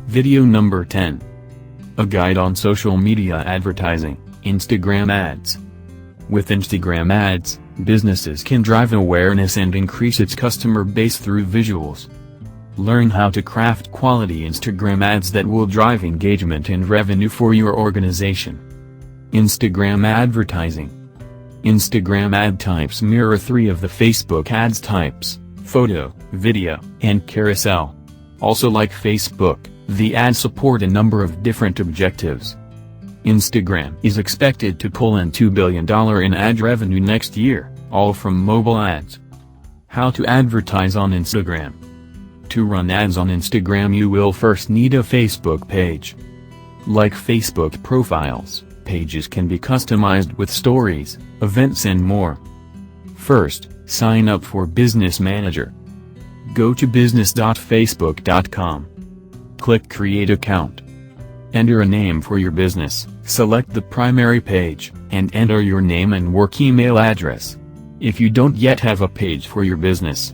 Video number 10. A guide on social media advertising, Instagram ads. With Instagram ads, businesses can drive awareness and increase its customer base through visuals. Learn how to craft quality Instagram ads that will drive engagement and revenue for your organization. Instagram advertising. Instagram ad types mirror three of the Facebook ads types: photo, video, and carousel. Also, like Facebook, the ads support a number of different objectives. Instagram is expected to pull in $2 billion in ad revenue next year, all from mobile ads. How to advertise on Instagram. To run ads on Instagram, you will first need a Facebook page. Like Facebook profiles, pages can be customized with stories, events and more. First, sign up for Business Manager. Go to business.facebook.com. Click Create Account. Enter a name for your business, select the primary page, and enter your name and work email address. If you don't yet have a page for your business,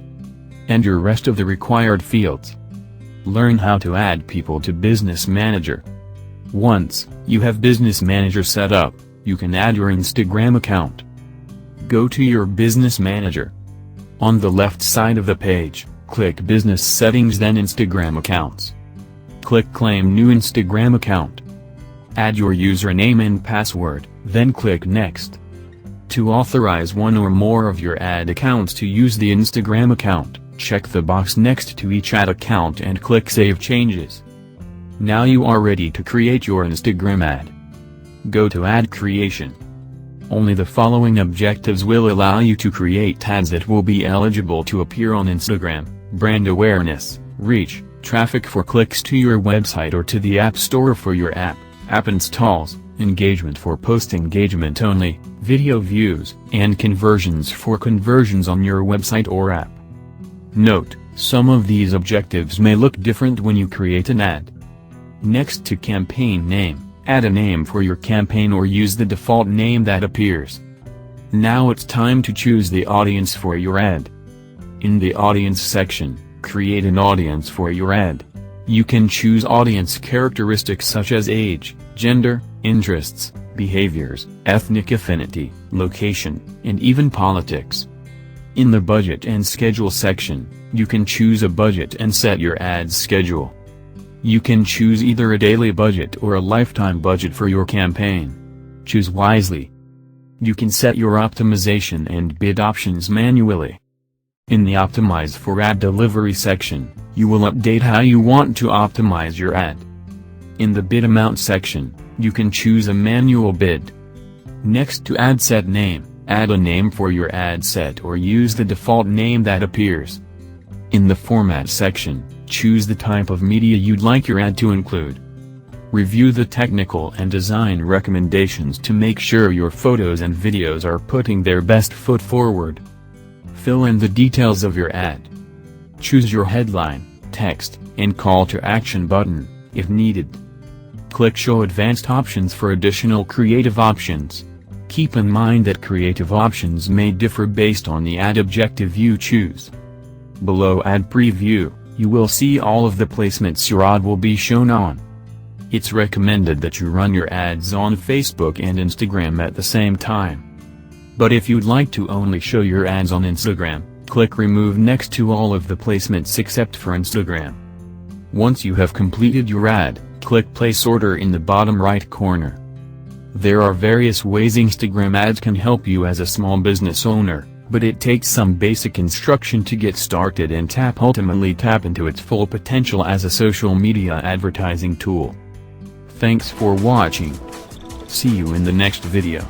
enter rest of the required fields. Learn how to add people to Business Manager. Once you have Business Manager set up, you can add your Instagram account. Go to your Business Manager. On the left side of the page, click Business Settings, then Instagram Accounts. Click Claim New Instagram Account. Add your username and password, then click Next. To authorize one or more of your ad accounts to use the Instagram account, check the box next to each ad account and click Save Changes. Now you are ready to create your Instagram ad. Go to Ad Creation. Only the following objectives will allow you to create ads that will be eligible to appear on Instagram: brand awareness, reach, traffic for clicks to your website or to the App Store for your app, app installs, engagement for post engagement only, video views, and conversions for conversions on your website or app. Note, some of these objectives may look different when you create an ad. Next to campaign name, add a name for your campaign or use the default name that appears. Now it's time to choose the audience for your ad. In the audience section, create an audience for your ad. You can choose audience characteristics such as age, gender, interests, behaviors, ethnic affinity, location, and even politics. In the budget and schedule section, you can choose a budget and set your ad's schedule. You can choose either a daily budget or a lifetime budget for your campaign. Choose wisely. You can set your optimization and bid options manually. In the Optimize for Ad Delivery section, you will update how you want to optimize your ad. In the Bid Amount section, you can choose a manual bid. Next to Ad Set Name, add a name for your ad set or use the default name that appears. In the Format section, choose the type of media you'd like your ad to include. Review the technical and design recommendations to make sure your photos and videos are putting their best foot forward. Fill in the details of your ad. Choose your headline, text, and call to action button, if needed. Click Show Advanced Options for additional creative options. Keep in mind that creative options may differ based on the ad objective you choose. Below Ad Preview, you will see all of the placements your ad will be shown on. It's recommended that you run your ads on Facebook and Instagram at the same time. But if you'd like to only show your ads on Instagram, click Remove next to all of the placements except for Instagram. Once you have completed your ad, click Place Order in the bottom right corner. There are various ways Instagram ads can help you as a small business owner, but it takes some basic instruction to get started and ultimately tap into its full potential as a social media advertising tool. Thanks for watching. See you in the next video.